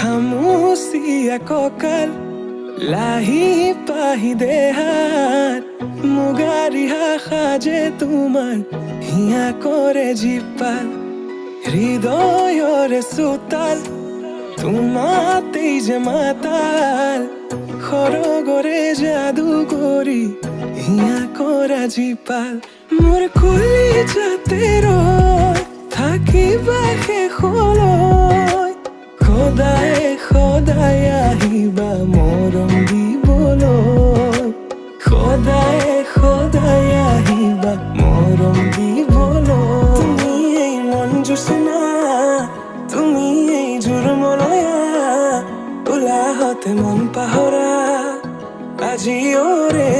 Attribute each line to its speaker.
Speaker 1: খামুচিয়া কঁকাল লাহি পাহি দেহাত মুগাৰিহা সাজে তোমাৰ হিয়া কৰে জীপাল হৃদয়ৰে চোতাল তোমাতেই যে মাতাল সৰগৰে যাদু কৰি হিয়া কৰা জীপাল মোৰ কলিজাতে ৰৈ থাকিবা শেষলৈ সদায় সদায় আহিবা মৰম দিবলৈ সদায় সদায় আহিবা মৰম দিবলৈ তুমি এই মন জোচনা তুমি এই জোৰমলয়া উলাহতে মন পাহৰা আজি ওৰে